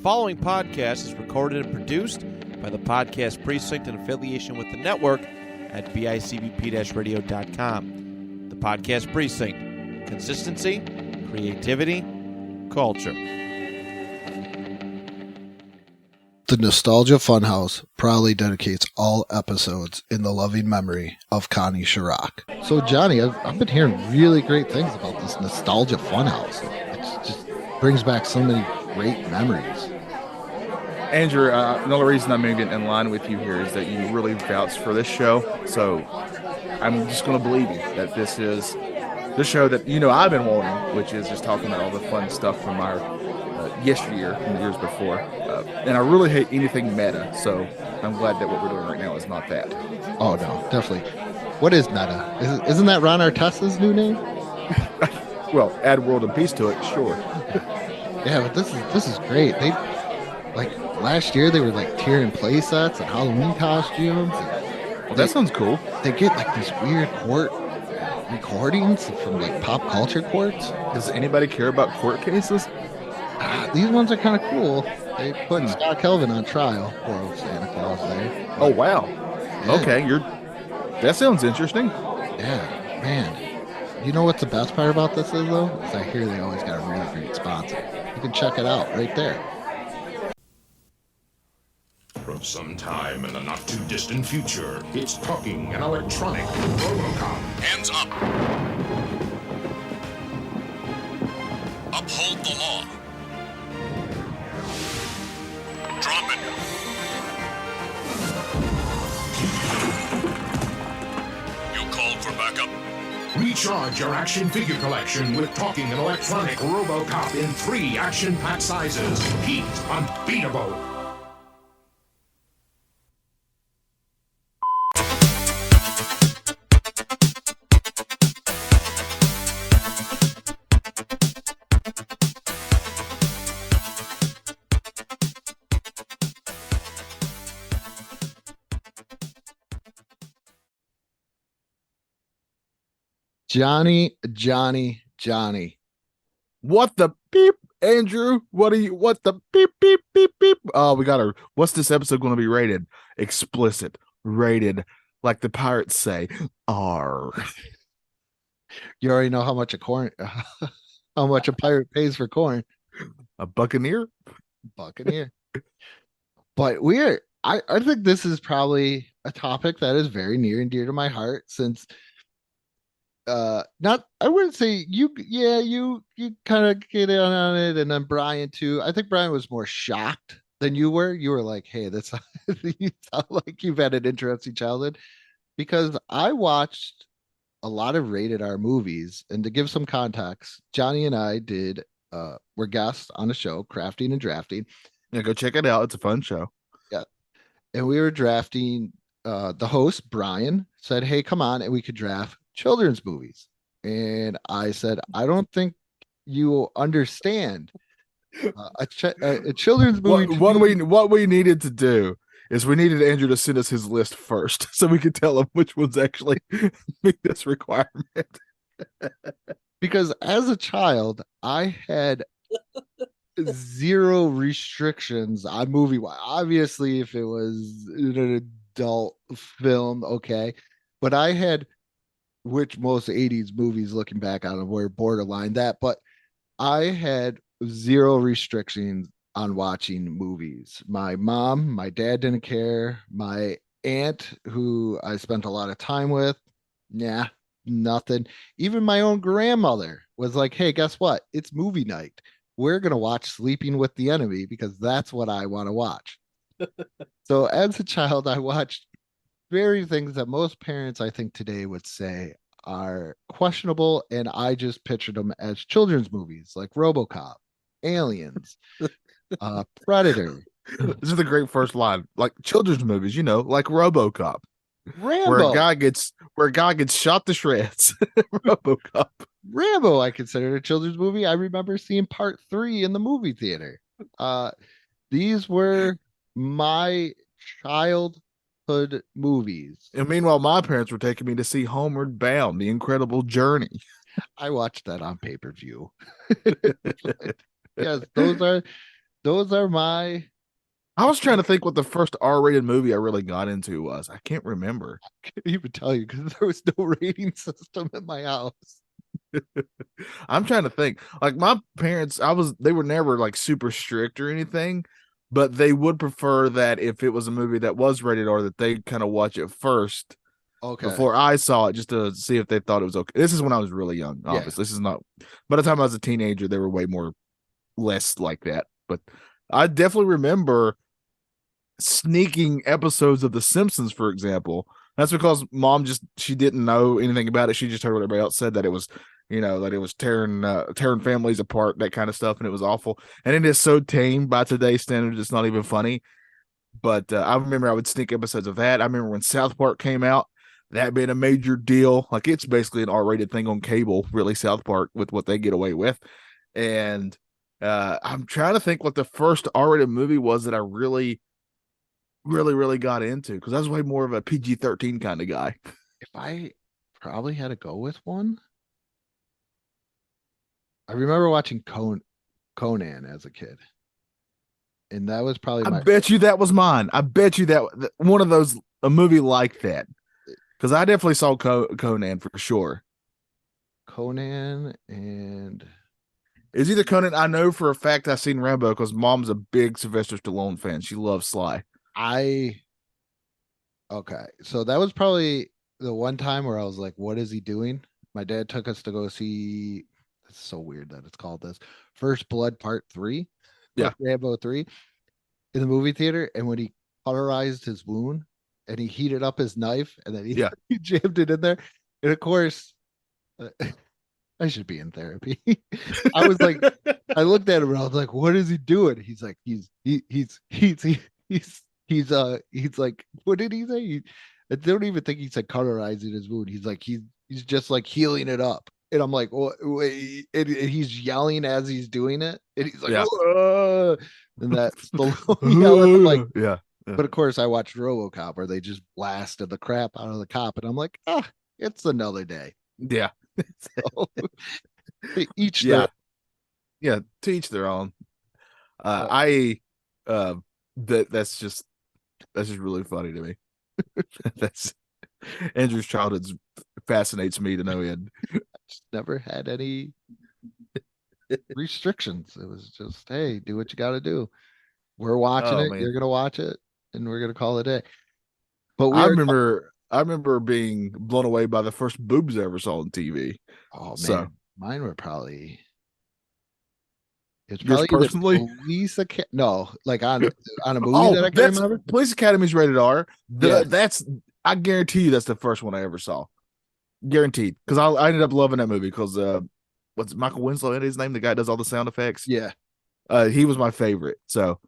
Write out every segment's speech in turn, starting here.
following podcast is recorded and produced by the Podcast Precinct in affiliation with the network at bicbp-radio.com. The Podcast Precinct. Consistency, creativity, culture. The Nostalgia Funhouse proudly dedicates all episodes in the loving memory of Connie Chirac. So, Johnny, I've been hearing really great things about this Nostalgia Funhouse. It just brings back so many great memories. Andrew, the only reason I'm moving in line with you here is that you really vouched for this show. So I'm just going to believe you that this is the show that, I've been wanting, which is just talking about all the fun stuff from our yesteryear and the years before. And I really hate anything meta. So I'm glad that what we're doing right now is not that. Oh, no, definitely. What is meta? Isn't that Ron Artesta's new name? Well, add World and Peace to it, sure. Yeah, but this is great. They last year they were tearing play sets and Halloween costumes. Well, that sounds cool. They get these weird court recordings from pop culture courts. Does anybody care about court cases? These ones are kind of cool. They put Scott Kelvin on trial. Poor old Santa Claus there. Oh wow. Yeah. Okay, that sounds interesting. Yeah, man. You know what's the best part about this is though? Is I hear they always got a really great sponsor. You can check it out right there. From some time in the not-too-distant future, it's talking and electronic RoboCop. Hands up. Uphold the law. Drop it. You called for backup. Recharge your action figure collection with talking and electronic RoboCop in 3 action-packed sizes. Heat unbeatable. Johnny. What the beep, Andrew? What the beep, beep, beep, beep? Oh, what's this episode going to be rated? Explicit. Rated, like the pirates say, R. You already know how much how much a pirate pays for corn. A buccaneer? Buccaneer. But I think this is probably a topic that is very near and dear to my heart since I wouldn't say you kind of get in on it, and then Brian too. I think Brian was more shocked than you were. You were like, hey, that's you sound like you've had an interesting childhood, because I watched a lot of rated R movies. And to give some context, Johnny and I were guests on a show, Crafting and Drafting. Yeah, go check it out. It's a fun show. Yeah. And we were drafting, the host, Brian, said, hey, come on, and we could draft children's movies. And I said, I don't think you understand a children's movie. What we needed to do is we needed Andrew to send us his list first so we could tell him which ones actually meet this requirement. Because as a child, I had zero restrictions on movie. Obviously, if it was an adult film, okay. But I had, which most 80s movies looking back on them were borderline that, but I had zero restrictions on watching movies. My mom, my dad didn't care. My aunt, who I spent a lot of time with, nothing. Even my own grandmother was like, hey, guess what? It's movie night. We're going to watch Sleeping with the Enemy because that's what I want to watch. So as a child, I watched very things that most parents, I think, today would say are questionable, and I just pictured them as children's movies like RoboCop, Aliens, Predator. This is the great first line, like children's movies, like RoboCop, Rambo, where a guy gets shot to shreds. RoboCop, Rambo, I consider a children's movie. I remember seeing part 3 in the movie theater. These were my childhood movies. And meanwhile, my parents were taking me to see Homeward Bound: The Incredible Journey. I watched that on pay-per-view. Yes, those are those are my. I was trying to think what the first R-rated movie I really got into was. I can't remember. I can't even tell you because there was no rating system in my house. I'm trying to think. Like my parents, they were never like super strict or anything, but they would prefer that if it was a movie that was rated R, that they kind of watch it first Okay. before I saw it, just to see if they thought it was okay. This is when I was really young. Yeah. Obviously, this is not. By the time I was a teenager, they were way more less like that. But I definitely remember sneaking episodes of The Simpsons, for example. That's because mom she didn't know anything about it. She just heard what everybody else said, that it was, that it was tearing families apart, that kind of stuff, and it was awful. And it is so tame by today's standards, it's not even funny. But I remember I would sneak episodes of that. I remember when South Park came out, that being a major deal. Like it's basically an R-rated thing on cable, really, South Park, with what they get away with. And I'm trying to think what the first R-rated movie was that I really, really, really got into, because I was way more of a PG-13 kind of guy. If I probably had to go with one, I remember watching Conan as a kid, and that was probably I my. bet you that was mine. I bet you that one of those, a movie like that, because I definitely saw Conan for sure. Conan and It's either Conan. I know for a fact I've seen Rambo because mom's a big Sylvester Stallone fan. She loves Sly. okay, so that was probably the one time where I was like, "What is he doing?" My dad took us to go see. It's so weird that it's called this First Blood Part 3, Yeah. Rambo 3, in the movie theater, and when he cauterized his wound and he heated up his knife and then Yeah. he jammed it in there, and of course, I should be in therapy. I was like, I looked at him and I was like, "What is he doing?" He's like, he's like, what did he say? I don't even think he said cauterizing his wound. He's like, he's just like healing it up. And I'm like, well, wait, and he's yelling as he's doing it, and he's like, Yeah. and that's the yelling. I'm like, yeah. but of course, I watched RoboCop where they just blasted the crap out of the cop, and I'm like, it's another day. Yeah. So, each Yeah. their. Yeah. To each their own. But- That's just really funny to me. That's Andrew's childhood fascinates me to no end. Just never had any restrictions. It was just, hey, do what you got to do. We're watching Oh, it. man. You're gonna watch it, and we're gonna call it a day. But I remember being blown away by the first boobs I ever saw on TV. oh man, So mine were probably. It's yours probably personally? no, like on a movie that I can remember. Police Academy's rated R. Yes. That's I guarantee you that's the first one I ever saw. Guaranteed, because I ended up loving that movie because what's Michael Winslow in his name? The guy that does all the sound effects. Yeah, He was my favorite. So,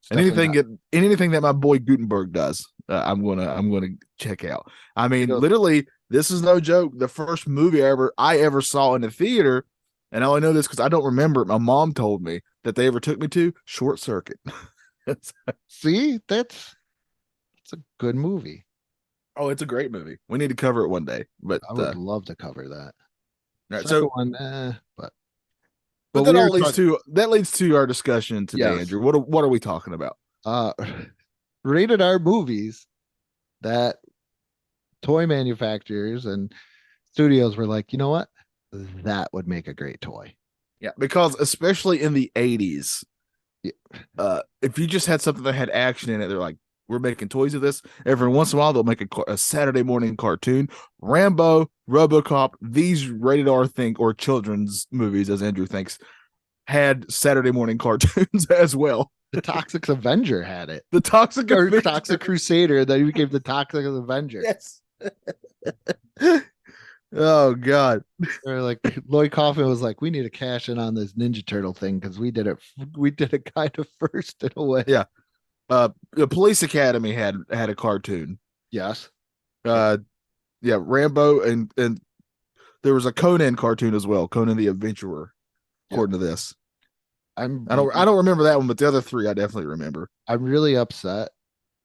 it's and definitely anything that my boy Gutenberg does, I'm gonna check out. I mean, You know- literally, this is no joke. The first movie I ever saw in the theater, and I only know this because I don't remember it. My mom told me that they ever took me to Short Circuit. see, that's a good movie. Oh, it's a great movie. We need to cover it one day. But I would love to cover that. right, Second so one, but but that we all were leads to our discussion today, Yes. Andrew. What are we talking about? rated R movies that toy manufacturers and studios were like, you know what? That would make a great toy. Yeah, because especially in the 80s, if you just had something that had action in it, they're like, we're making toys of this. Every once in a while, they'll make a Saturday morning cartoon. Rambo, RoboCop, these rated R or children's movies, as Andrew thinks, had Saturday morning cartoons as well. The Toxic Avenger had it. The Toxic Or Avenger. Toxic Crusader, then he became the Toxic Avenger. Yes. Oh God. Or like Lloyd Kaufman was like, we need to cash in on this Ninja Turtle thing because we did it kind of first in a way. Yeah. The Police Academy had a cartoon. Yes. Yeah, Rambo and there was a Conan cartoon as well, Conan the Adventurer, according to this. I don't remember that one, but the other three I definitely remember. I'm really upset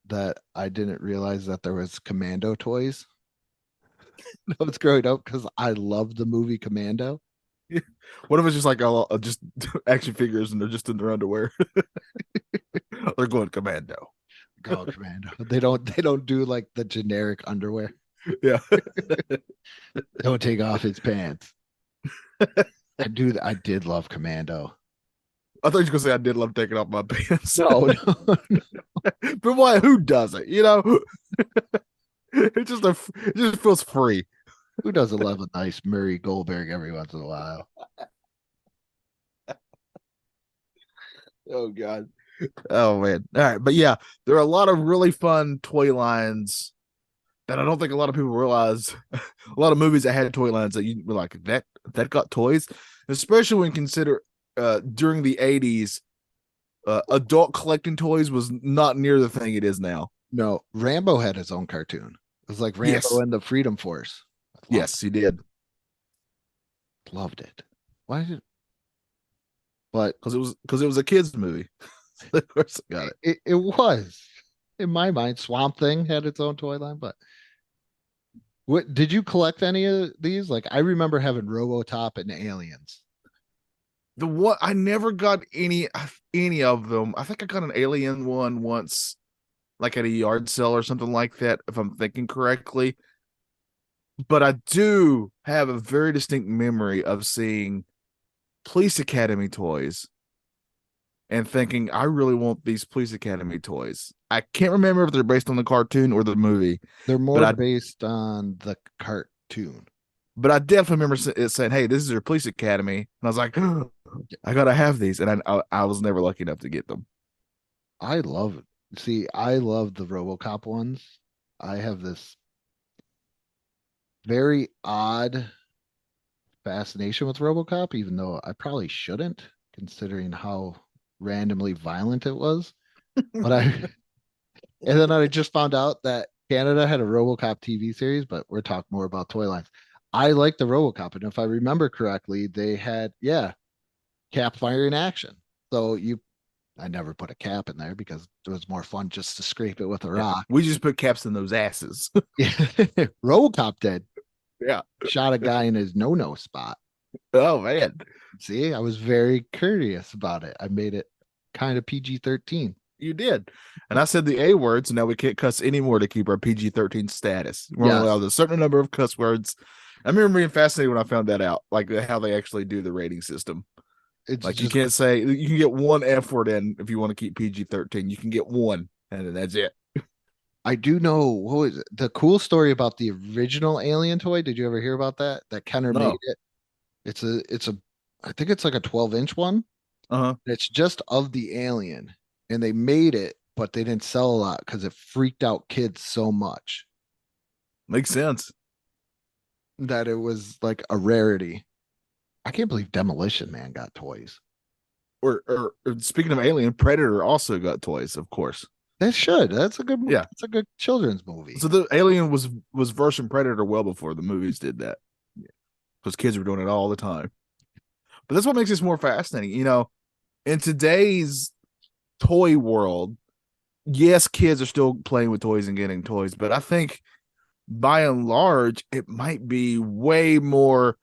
that I didn't realize that there was Commando toys. I was growing up because I loved the movie Commando. What if it's just like just action figures and they're just in their underwear? They're going commando. Go Commando. They don't do like the generic underwear. Yeah. Don't take off his pants. I did love Commando. I thought you were gonna say I did love taking off my pants. No, no. But why? Who doesn't? It just feels free. Who doesn't love a nice Murray Goldberg every once in a while? Oh God. Oh man. All right, but yeah, there are a lot of really fun toy lines that I don't think a lot of people realize. A lot of movies that had toy lines that you were like that got toys, especially when consider during the 80s, adult collecting toys was not near the thing it is now. No, Rambo had his own cartoon. It was like Rambo Yes. and the Freedom Force. Yes, he did. Loved it. Why did? But Because it was a kids movie. Of course, I got it. it was in my mind. Swamp Thing had its own toy line. But what did you collect any of these? Like I remember having Robotop and Aliens. The what I never got any of them. I think I got an Alien one once, like at a yard sale or something like that, if I'm thinking correctly. But I do have a very distinct memory of seeing Police Academy toys and thinking, I really want these Police Academy toys. I can't remember if they're based on the cartoon or the movie, They're but more I based on the cartoon. but I definitely remember it saying, "Hey, this is your Police Academy," and I was like, "I gotta have these," and I was never lucky enough to get them. I love it. See, I love the RoboCop ones. I have this very odd fascination with RoboCop, even though I probably shouldn't, considering how randomly violent it was. But and then I just found out that Canada had a RoboCop TV series, but we're talking more about toy lines. I like the RoboCop, and if I remember correctly, they had cap firing action. So I never put a cap in there because it was more fun just to scrape it with a rock. We just put caps in those asses. RoboCop did. Yeah. Shot a guy in his no spot. Oh man. See, I was very curious about it. I made it kind of PG-13. You did. And I said the A word, so now we can't cuss anymore to keep our PG-13 status. We're Yes. only allowed a certain number of cuss words. I remember being fascinated when I found that out, like how they actually do the rating system. It's Like just, you can't say, you can get one F word in if you want to keep PG-13. You can get one, and then that's it. I do know what was it? The cool story about the original Alien toy. Did you ever hear about that? That Kenner No. made it. It's a I think it's like a 12-inch one. Uh-huh. It's just of the alien. And they made it, but they didn't sell a lot because it freaked out kids so much Makes sense. that it was like a rarity. I can't believe Demolition Man got toys. Or speaking of Alien, Predator also got toys, of course. That should. That's a good. Yeah. That's a good children's movie. So the Alien was version Predator well before the movies did that, because kids were doing it all the time. But that's what makes this more fascinating. In today's toy world, yes, kids are still playing with toys and getting toys, but I think by and large, it might be way more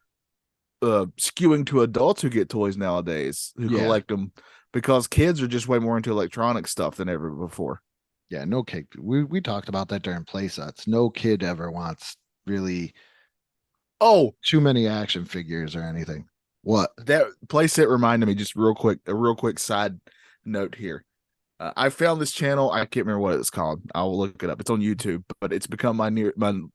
skewing to adults who get toys nowadays, who collect them, because kids are just way more into electronic stuff than ever before. Yeah, no kid. We talked about that during play sets. No kid ever wants really too many action figures or anything. What? That playset reminded me, just a real quick side note here. I found this channel. I can't remember what it's called. I will look it up. It's on YouTube, but it's become my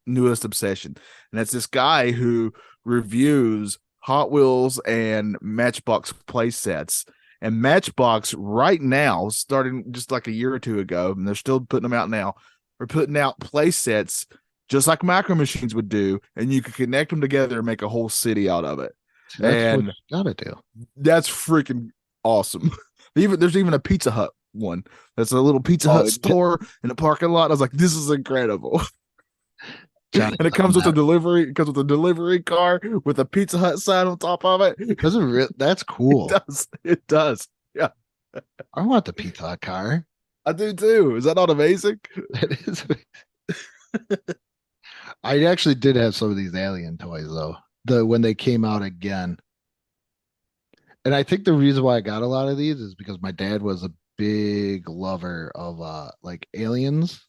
newest obsession. And it's this guy who reviews Hot Wheels and Matchbox play sets. And Matchbox right now, starting just like a year or two ago, and they're still putting them out now, are putting out play sets just like Micro Machines would do, and you could connect them together and make a whole city out of it. See, that's And what you gotta do. that's freaking awesome. There's even a Pizza Hut one. That's a little Pizza Hut store in a parking lot. I was like, this is incredible. Johnny, And it comes with a delivery. It comes with a delivery car with a Pizza Hut sign on top of it. That's cool. It does. It does. Yeah, I want the Pizza Hut car. I do too. Is that not amazing? It is. I actually did have some of these alien toys though. When they came out again, And I think the reason why I got a lot of these is because my dad was a big lover of like aliens.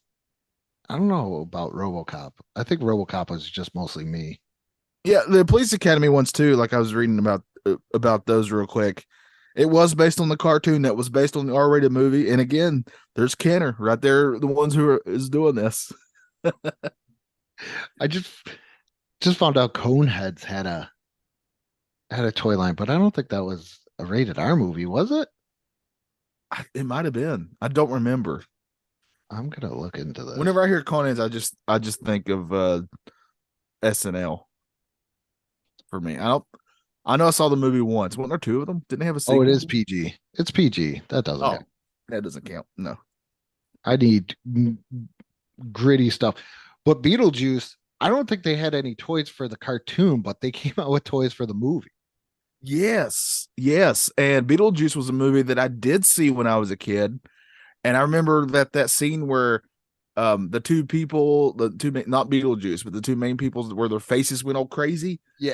I don't know about RoboCop. I think RoboCop was just mostly me. Yeah, the Police Academy ones too. Like I was reading about those real quick. It was based on the cartoon that was based on the R-rated movie. And again, there's Kenner right there, the ones is doing this. I just found out Coneheads had a toy line, but I don't think that was a rated R movie, was it? It might have been. I don't remember. I'm gonna look into this. Whenever I hear Conan's, I just think of SNL for me. I know I saw the movie once. One or two of them. Didn't they have a sequel? Oh, it is PG. It's PG. That doesn't Oh, count. that doesn't count. No. I need gritty stuff. But Beetlejuice, I don't think they had any toys for the cartoon, but they came out with toys for the movie. Yes, yes. And Beetlejuice was a movie that I did see when I was a kid, and I remember that scene where the two people, not Beetlejuice, but the two main people where their faces went all crazy. Yeah.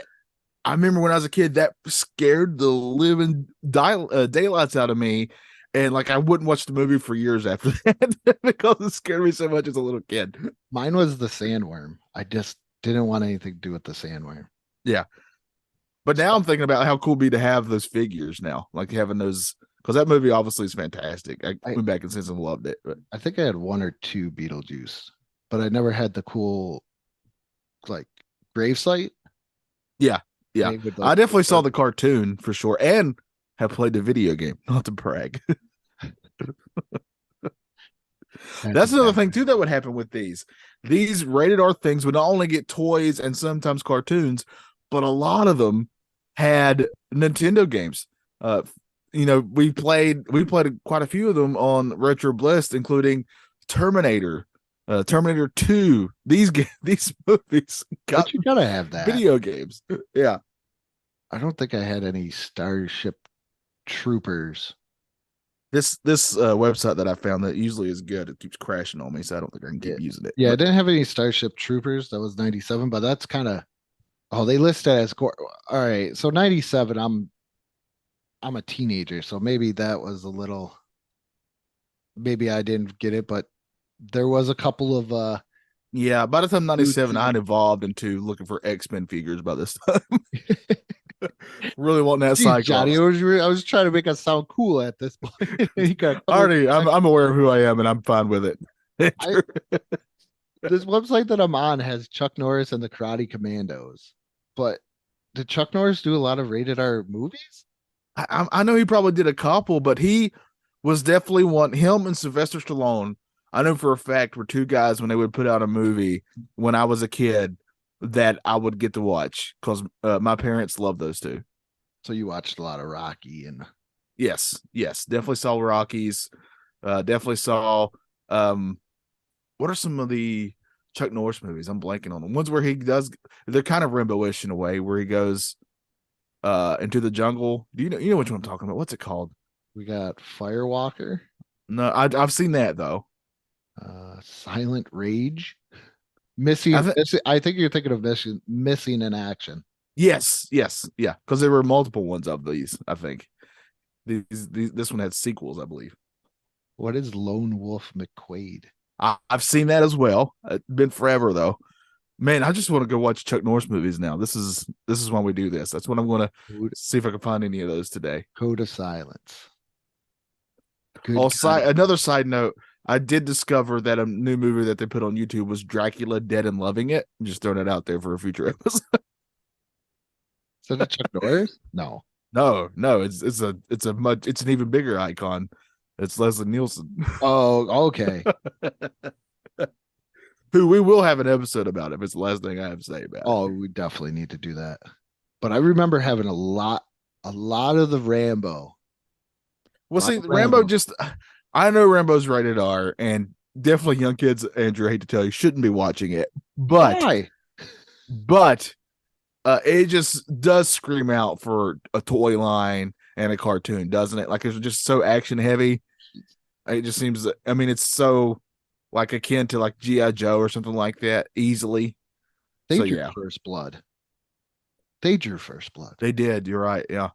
I remember when I was a kid that scared the living daylights out of me, and like I wouldn't watch the movie for years after that because it scared me so much as a little kid. Mine was the sandworm. I just didn't want anything to do with the sandworm. Yeah. But now I'm thinking about how cool it'd be to have those figures now, like having those, because that movie obviously is fantastic. I went back and since and loved it. But I think I had one or two Beetlejuice, but I never had the cool like gravesite. yeah, yeah, Made with, I like, definitely saw the cartoon for sure, and have played the video game. Not to brag. That's another thing too that would happen with these. These rated R things would not only get toys and sometimes cartoons, but a lot of them had Nintendo games. We played quite a few of them on Retro Bliss, including Terminator, Terminator 2. These movies got But you gotta have that. video games. Yeah. I don't think I had any Starship Troopers. This website that I found that usually is good. It keeps crashing on me, so I don't think I can keep using it. Yeah, I But didn't have any Starship Troopers. That was 97, but that's kind of they list it as core. All right, so 97, I'm a teenager, so maybe that was a little maybe I didn't get it, but there was a couple of yeah, by the time 97, I'd evolved into looking for X-Men figures by this time. Really wanting that Jeez, Cyclops. Johnny, I was trying to make us sound cool at this point. I'm aware of who I am and I'm fine with it. This website that I'm on has Chuck Norris and the Karate Commandos, but did Chuck Norris do a lot of rated R movies? I know he probably did a couple, but he was definitely one. Him and Sylvester Stallone, I know for a fact, were two guys when they would put out a movie when I was a kid that I would get to watch because my parents loved those two. So you watched a lot of Rocky and yes, definitely saw Rockies. Definitely saw. What are some of the Chuck Norris movies? I'm blanking on them. Ones where he does. They're kind of Rambo-ish in a way, where he goes into the jungle. Do you know which one I'm talking about? What's it called? we got Firewalker, No, I've seen that though. Silent Rage, Missing. I think you're thinking of Missing in Action. Yes, yeah, because there were multiple ones of these. I think this one had sequels, I believe. What is Lone Wolf McQuade? I've seen that as well. It's been forever though. Man, I just want to go watch Chuck Norris movies now. This is why we do this. That's what I'm going to see if I can find any of those today. Code of Silence. Another side note, I did discover that a new movie that they put on YouTube was Dracula Dead and Loving It. I'm just throwing it out there for a future episode. Is that Chuck Norris? No. No, it's an even bigger icon. It's Leslie Nielsen. Oh, okay. Who we will have an episode about if it's the last thing I have to say about. Oh, we definitely need to do that. But I remember having a lot of the Rambo. Well, see, Rambo I know Rambo's rated R, and definitely young kids, Andrew, I hate to tell you, shouldn't be watching it. But why? But it just does scream out for a toy line and a cartoon, doesn't it? Like it's just so action heavy. It just seems, I mean, it's so like akin to like G.I. Joe or something like that easily. They drew first blood. They drew first blood. They did. You're right. Yeah.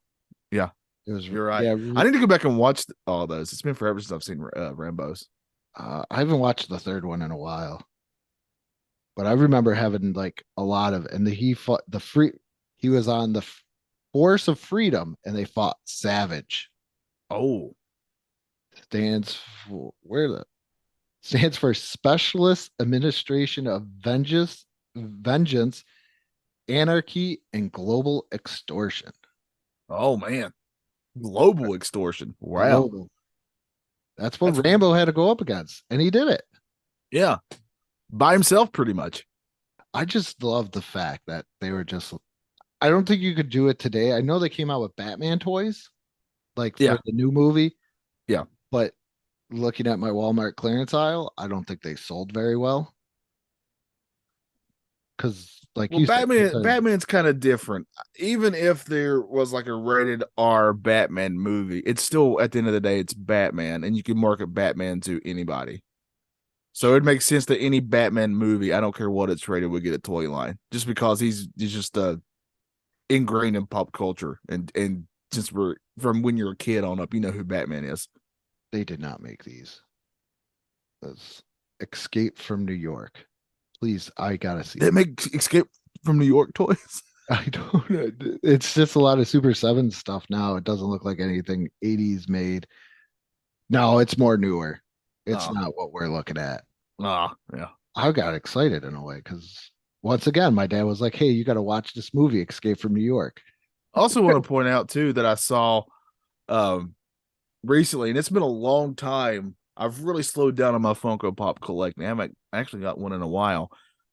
It was. You're right. Yeah, I need to go back and watch all those. It's been forever since I've seen Rambo's. I haven't watched the third one in a while, but I remember having like a lot of, and he fought the free. He was on the Force of Freedom, and they fought Savage. Oh, Stands for where the stands for Specialist Administration of Vengeance, Anarchy, and Global Extortion. oh man, global extortion. Wow. Global. That's what Rambo had to go up against, and he did it. Yeah, by himself, pretty much. I just love the fact that they were just. I don't think you could do it today. I know they came out with Batman toys, like for Yeah. the new movie. Yeah. But looking at my Walmart clearance aisle, I don't think they sold very well. Because, like Well, you said, Batman's kind of different. Even if there was like a rated R Batman movie, it's still at the end of the day, it's Batman, and you can market Batman to anybody. So it makes sense that any Batman movie, I don't care what it's rated, would get a toy line, just because he's just ingrained in pop culture, and just from when you're a kid on up, you know who Batman is. they did not make these. That's Escape from New York. Please, I gotta see They it. make Escape from New York toys. I don't know. It's just a lot of Super 7 stuff now. It doesn't look like anything 80s made. No, it's more newer. It's Oh. not what we're looking at. Yeah. I got excited in a way because once again, my dad was like, "Hey, you got to watch this movie, Escape from New York." Also want to point out too that I saw recently, and it's been a long time. I've really slowed down on my Funko Pop collecting. I haven't actually got one in a while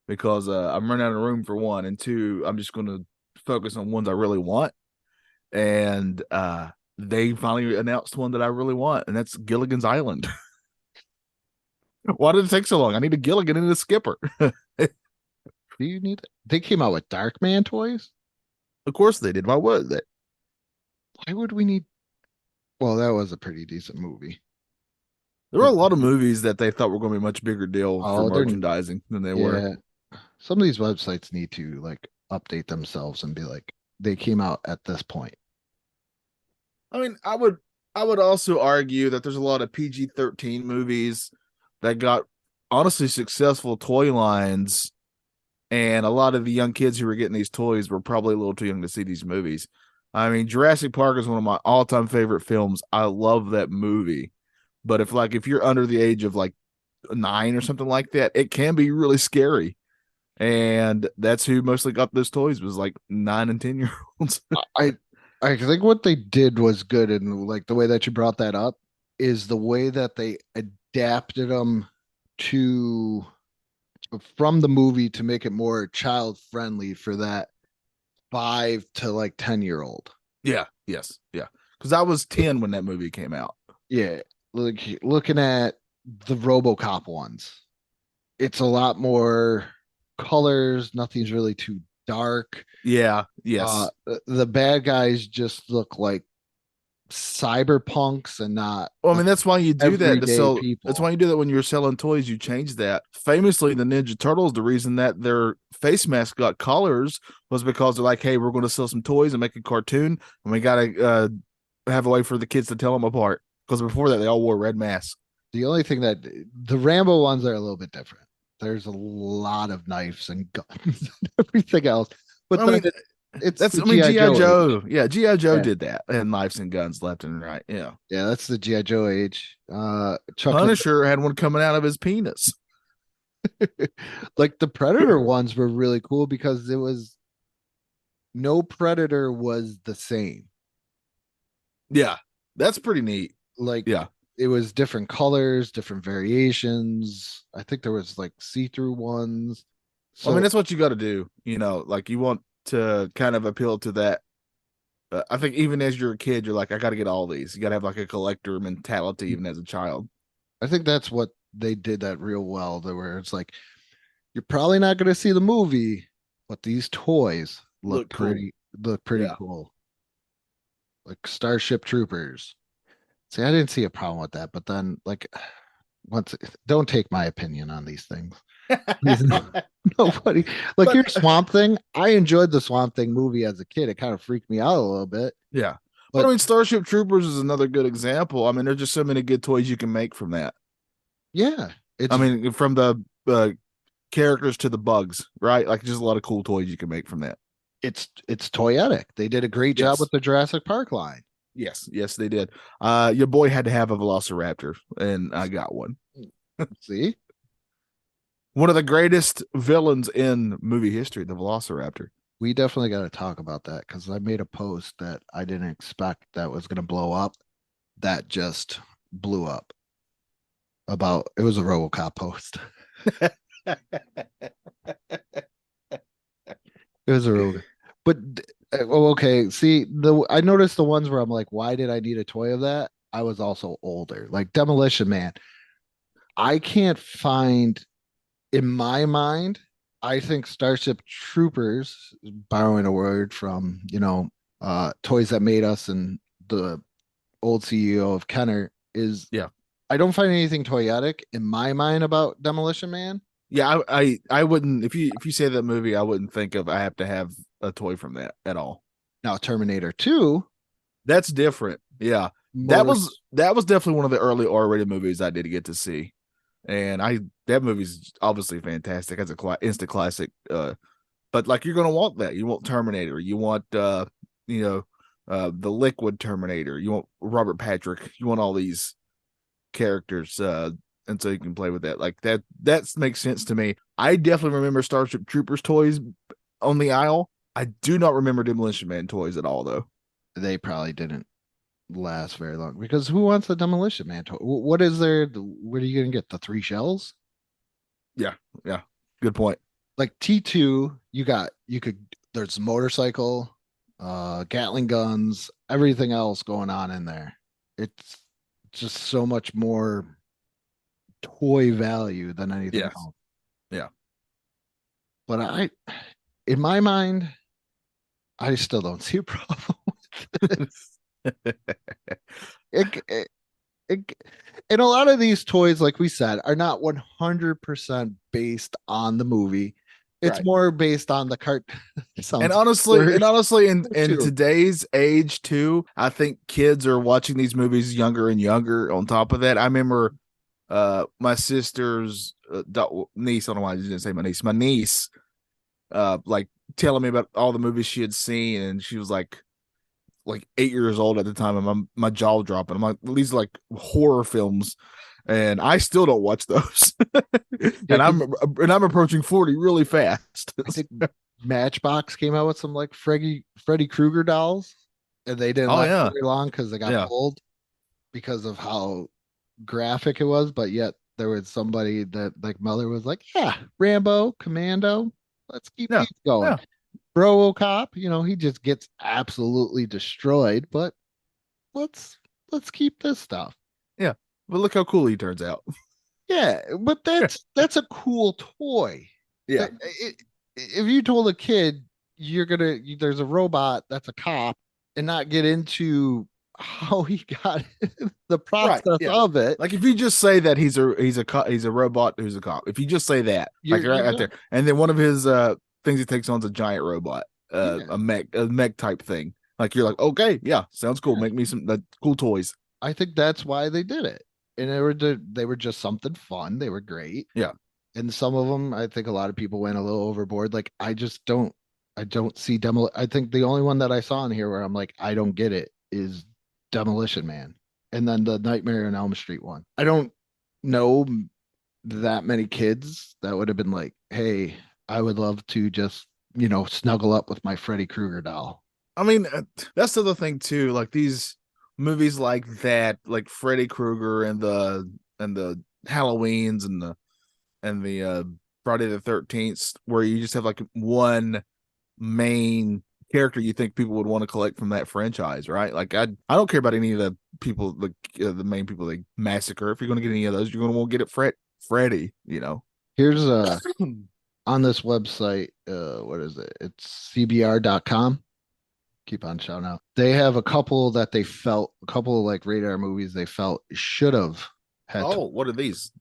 because I'm running out of room for one, and two, I'm just going to focus on ones I really want. And they finally announced one that I really want, and that's Gilligan's Island. Why did it take so long? I need a Gilligan and a Skipper. Do you need it? They came out with Darkman toys. Of course they did. Why would they? Why would we need? Well, that was a pretty decent movie. There were a lot of movies that they thought were going to be a much bigger deal Oh, for they're- merchandising than they were. Yeah, some of these websites need to like update themselves and be like, they came out at this point. I mean, I would also argue that there's a lot of PG-13 movies that got honestly successful toy lines, and a lot of the young kids who were getting these toys were probably a little too young to see these movies. I mean, Jurassic Park is one of my all-time favorite films. I love that movie. But if you're under the age of like 9 or something like that, it can be really scary. And that's who mostly got those toys, was like 9 and 10-year-olds. I think what they did was good, and like the way that you brought that up is the way that they adapted them to from the movie to make it more child friendly for that 5 to like 10-year-old. Yeah, yes, yeah. Because I was 10 when that movie came out. Yeah, like looking at the RoboCop ones, it's a lot more colors. Nothing's really too dark. Yeah, yes. The bad guys just look like cyberpunks and not. Well, I mean, that's why you do that to everyday sell. people. That's why you do that when you're selling toys. You change that. Famously, the Ninja Turtles, the reason that their face mask got collars was because they're like, "Hey, we're going to sell some toys and make a cartoon, and we got to have a way for the kids to tell them apart." Because before that, they all wore red masks. The only thing that the Rambo ones are a little bit different. There's a lot of knives and guns and everything else. But I mean, it's that's the G.I. Joe. age. Yeah, G.I. Joe Yeah. did that, and knives and guns left and right. Yeah, Yeah, that's the G.I. Joe age. Chuck Punisher had one coming out of his penis. like the Predator ones were really cool because it was no Predator was the same. Yeah, that's pretty neat. Like Yeah. it was different colors, different variations. I think there was like see-through ones. So I mean, that's what you got to do. You know, like you want to kind of appeal to that. I think even as you're a kid, you're like, I got to get all these. You got to have like a collector mentality, even as a child. I think that's what they did that real well. There where it's like you're probably not going to see the movie, but these toys Look cool. pretty Yeah. cool. Like Starship Troopers. See, I didn't see a problem with that, but then like don't take my opinion on these things. Nobody like But- your Swamp Thing. I enjoyed the Swamp Thing movie as a kid. It kind of freaked me out a little bit. Yeah. But I mean, Starship Troopers is another good example. I mean, there's just so many good toys you can make from that. Yeah, I mean, from the characters to the bugs, right? Like, just a lot of cool toys you can make from that. it's toyetic. They did a great job with the Jurassic Park line. Yes, they did. Your boy had to have a Velociraptor, and I got one. See, one of the greatest villains in movie history, the Velociraptor. We definitely got to talk about that because I made a post that I didn't expect that was going to blow up. That just blew up. It was a RoboCop post. It was a real, but okay. See, I noticed the ones where I'm like, why did I need a toy of that? I was also older, like Demolition Man. I can't find, in my mind, I think Starship Troopers, borrowing a word from, Toys That Made Us and the old CEO of Kenner, is I don't find anything toyetic in my mind about Demolition Man. Yeah, I wouldn't, if you say that movie, I wouldn't think of I have to have a toy from that at all. Now Terminator 2, that's different. Yeah. That was definitely one of the early R-rated movies I did get to see. And that movie's obviously fantastic. It's a instant classic. But like, you're gonna want that. You want Terminator. You want the Liquid Terminator. You want Robert Patrick. You want all these characters. And so you can play with that. Like that makes sense to me. I definitely remember Starship Troopers toys on the aisle. I do not remember Demolition Man toys at all, though. They probably didn't last very long because who wants a Demolition Man toy? What is there? What are you gonna get? The 3 shells? Yeah, good point. Like T2, there's motorcycle, Gatling guns, everything else going on in there. It's just so much more toy value than anything else. Yeah. But in my mind, I still don't see a problem with this. And a lot of these toys, like we said, are not 100% based on the movie. It's more based on the cart. And honestly, in today's age too, I think kids are watching these movies younger and younger. On top of that, I remember my sister's niece. I don't know why I didn't say my niece. My niece, like telling me about all the movies she had seen, and she was like 8 years old at the time, and my jaw dropping. I'm like, these are like horror films, and I still don't watch those. and I'm approaching 40 really fast. I think Matchbox came out with some like Freddy Krueger dolls, and they didn't last very long because they got pulled because of how graphic it was. But yet there was somebody that like Mother was like, yeah, Rambo, Commando, let's keep these going. Yeah. RoboCop, he just gets absolutely destroyed, but let's keep this stuff. Yeah, but look how cool he turns out. Yeah, but that's a cool toy. Yeah, if you told a kid there's a robot that's a cop and not get into how he got the process of it. Like if you just say that he's a robot who's a cop. If you just say that, like right out there, and then one of his things he takes on is a giant robot, a mech type thing. Like you're like, okay, yeah, sounds cool. Make me some cool toys. I think that's why they did it, and they were just something fun. They were great. Yeah, and some of them, I think a lot of people went a little overboard. Like I don't see I think the only one that I saw in here where I'm like, I don't get it is Demolition Man, and then the Nightmare on Elm Street one. I don't know that many kids that would have been like, hey, I would love to just, snuggle up with my Freddy Krueger doll. I mean, that's the other thing too. Like these movies like that, like Freddy Krueger and the Halloweens and the Friday the 13th, where you just have like one main character you think people would want to collect from that franchise, right? Like I don't care about any of the people, the main people they massacre. If you're going to get any of those, you're going to want to get it Freddy. Here's on this website, what is it? It's cbr.com. Keep on shouting out. They have a couple of like radar movies they felt should have had. Oh, what are these?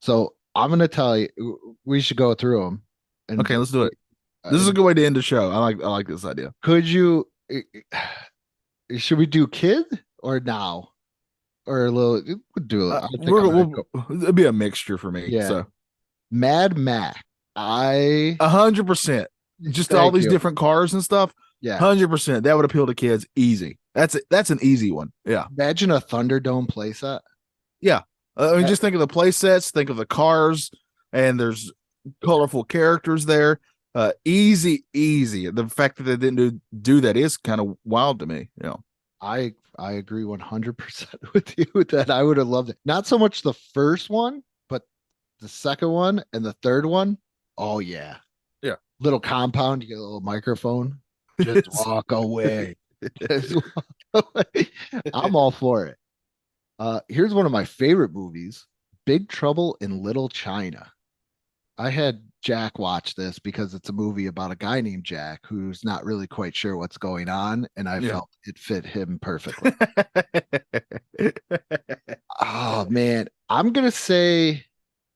So I'm going to tell you, we should go through them. Okay, let's do it. This is a good way to end the show. I like this idea. Could you Should we do kid or now? Or a little, we'll do it. I think We're I'm gonna we'll, go. it'll be a mixture for me. Yeah. So Mad Max. 100%. Just all Thank these you. different cars and stuff. Yeah. 100%. That would appeal to kids easy. That's an easy one. Yeah. Imagine a Thunderdome playset. Yeah. I mean, just think of the play sets, think of the cars, and there's colorful characters there. Easy. The fact that they didn't do that is kind of wild to me. You know. I agree 100% with you that I would have loved it. Not so much the first one, but the second one and the third one. Oh yeah. Yeah. Little compound, you get a little microphone. Just walk away. Just walk away. I'm all for it. Here's one of my favorite movies, Big Trouble in Little China. I had Jack watch this because it's a movie about a guy named Jack who's not really quite sure what's going on, and I felt it fit him perfectly. Oh man, I'm gonna say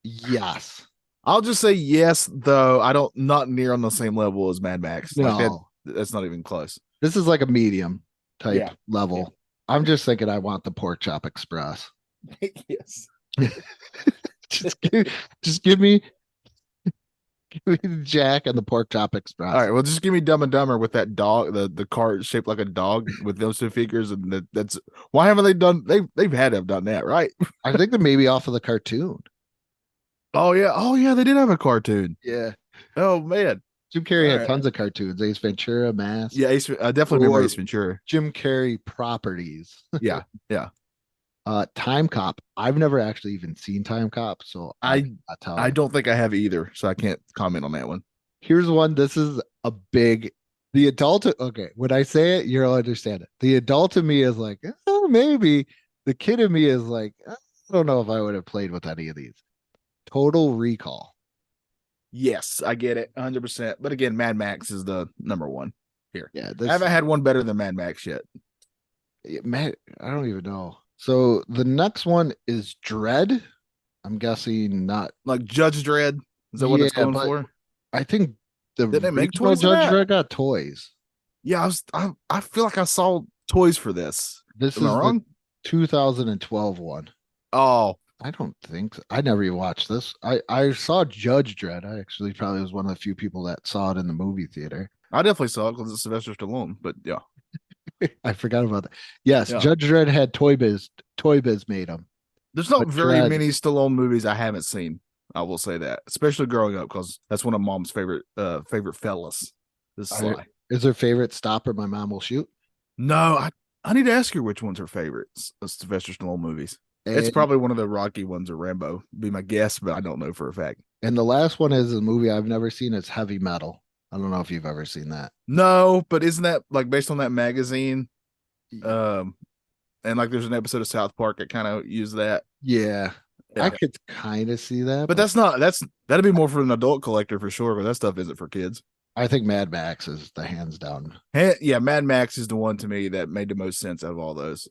yes. I'll just say yes, though. I don't not near on the same level as Mad Max. No, Like that's not even close. this is like a medium type Yeah. level. I'm just thinking I want the Pork Chop Express. Yes. just give me the Jack and the Pork Chop Express. All right. Well, just give me Dumb and Dumber with that dog, the car shaped like a dog with those two figures, and that's why haven't they done? They've had to have done that, right? I think they're maybe off of the cartoon. Oh yeah, they did have a cartoon. Yeah. Oh man, Jim Carrey All had right. tons of cartoons. Ace Ventura, Mask. yeah, I definitely remember Or- Ace Ventura. Jim Carrey properties. Yeah. Time Cop. I've never actually even seen Time Cop, so I cannot tell I you. don't think I have either, so I can't comment on that one. Here's one. This is a big. The adult. Okay, when I say it, you'll understand it. The adult in me is like, oh, maybe. The kid in me is like, I don't know if I would have played with any of these. Total Recall. Yes, I get it, 100%. But again, Mad Max is the number one here. Yeah, I this haven't had one better than Mad Max yet. man, I don't even know. So the next one is Dread. I'm guessing not. Like Judge Dredd, is that what it's Yeah, going but for? I think the Did they make original toys of Judge that? Dredd got toys. Yeah, I feel like I saw toys for this. This Am is I the wrong? 2012 one. Oh, I don't think so. I never even watched this. I saw Judge Dredd. I actually probably was one of the few people that saw it in the movie theater. I definitely saw it because it's Sylvester Stallone. But yeah, I forgot about that. Yes, Yeah. Judge Dredd had Toy Biz. Toy Biz made them. there's not But very Dredd- many Stallone movies I haven't seen. I will say that, especially growing up, because that's one of Mom's favorite fellas. This I- Sly. Is her favorite Stop or My Mom Will Shoot? No, I need to ask her which one's her favorite Sylvester Stallone movies. It's And- probably one of the Rocky ones or Rambo. Be my guess, but I don't know for a fact. And the last one is a movie I've never seen. It's Heavy Metal. I don't know if you've ever seen that. No, but isn't that like based on that magazine? And like there's an episode of South Park that kind of used that. Yeah, Yeah. I could kind of see that, But that'd be more for an adult collector for sure, but that stuff isn't for kids. I think Mad Max is the hands down. Yeah, Mad Max is the one to me that made the most sense out of all those.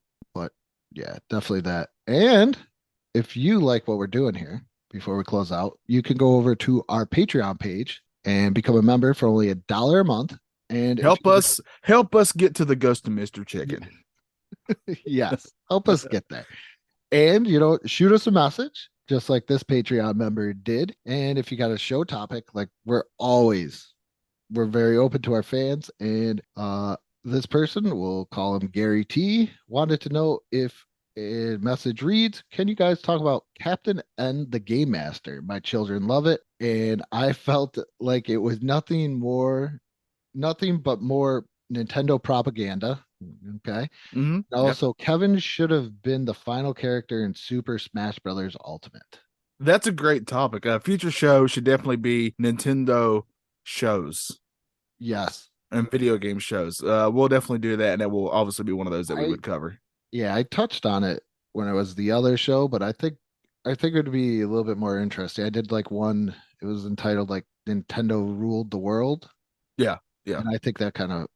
Yeah, definitely that. And if you like what we're doing here, before we close out, you can go over to our Patreon page and become a member for only $1 a month. And if Help you- us get to the Ghost of Mr. Chicken. yes, help us get there. And shoot us a message, just like this Patreon member did. And if you got a show topic, like we're very open to our fans. And this person, we'll call him Gary T, wanted to know if a message reads, can you guys talk about Captain N the Game Master? My children love it. And I felt like it was nothing but more Nintendo propaganda. Okay. Mm-hmm. Also, Kevin should have been the final character in Super Smash Brothers Ultimate. That's a great topic. A future show should definitely be Nintendo shows Yes. and video game shows. We'll definitely do that, and that will obviously be one of those that we would cover. Yeah, I touched on it when it was the other show, but I think it would be a little bit more interesting. I did like one, it was entitled like Nintendo Ruled the World. Yeah. And I think that kind of,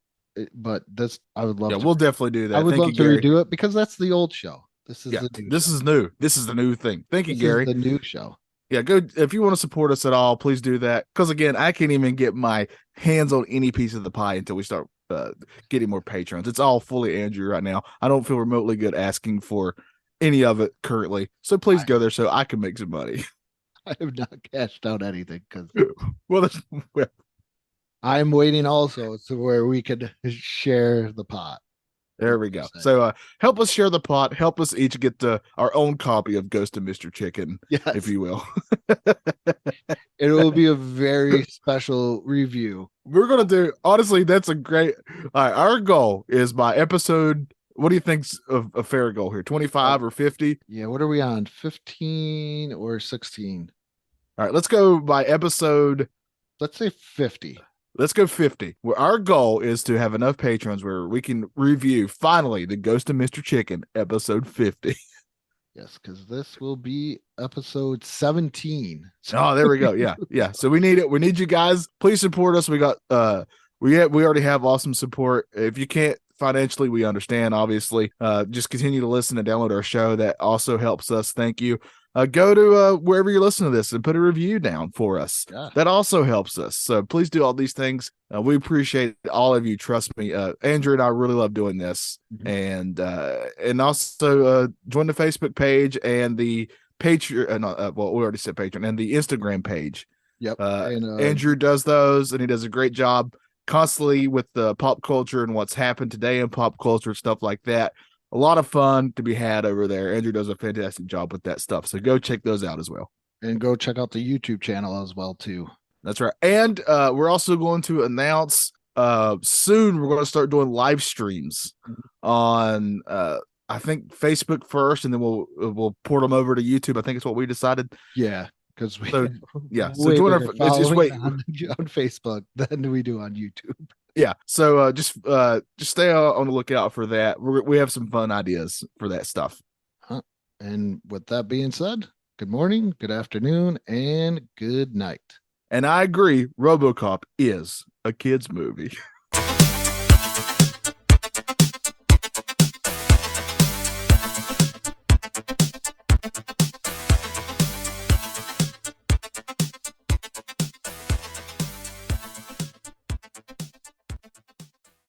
but this, I would love Yeah, to. we'll definitely do that. I would Thank love you, to Gary. redo it because that's the old show. This is Yeah, the new this show. is new. This is the new thing. Thank you, This Gary. is the new show. Yeah, go if you want to support us at all, please do that. Because again, I can't even get my hands on any piece of the pie until we start getting more patrons. It's all fully Andrew right now. I don't feel remotely good asking for any of it currently. So please go there so I can make some money. I have not cashed out anything because Well, I'm waiting also to where we could share the pot. there we go. So help us share the pot. Help us each get our own copy of Ghost of Mr. Chicken, Yes. if you will. It will be a very special review. We're going to do, honestly, that's a great, all right, our goal is by episode, what do you think's a fair goal here? 25 or 50? Yeah, what are we on? 15 or 16? All right, let's go by episode. Let's say 50. Let's go 50. Where our goal is to have enough patrons where we can review finally the Ghost of Mr. Chicken, episode 50. Yes, because this will be episode 17. Oh, there we go. Yeah, yeah. So we need it. We need you guys. Please support us. We got we already have awesome support. If you can't financially, we understand. Obviously, just continue to listen and download our show. That also helps us. Thank you. Go to wherever you're listening to this and put a review down for us. Yeah. That also helps us. So please do all these things. We appreciate all of you. Trust me. Andrew and I really love doing this. Mm-hmm. And also join the Facebook page and the Patreon. Well, we already said Patreon and the Instagram page. Yep. Andrew does those and he does a great job constantly with the pop culture and what's happened today in pop culture, stuff like that. A lot of fun to be had over there. Andrew does a fantastic job with that stuff. So go check those out as well. And go check out the YouTube channel as well, too. That's right. And we're also going to announce soon we're going to start doing live streams on I think Facebook first, and then we'll port them over to YouTube. I think it's what we decided. Yeah. Because we so join our just wait on Facebook than we do on YouTube. Yeah, so just stay on the lookout for that. We have some fun ideas for that stuff. And with that being said, good morning, good afternoon, and good night. And I agree, RoboCop is a kid's movie.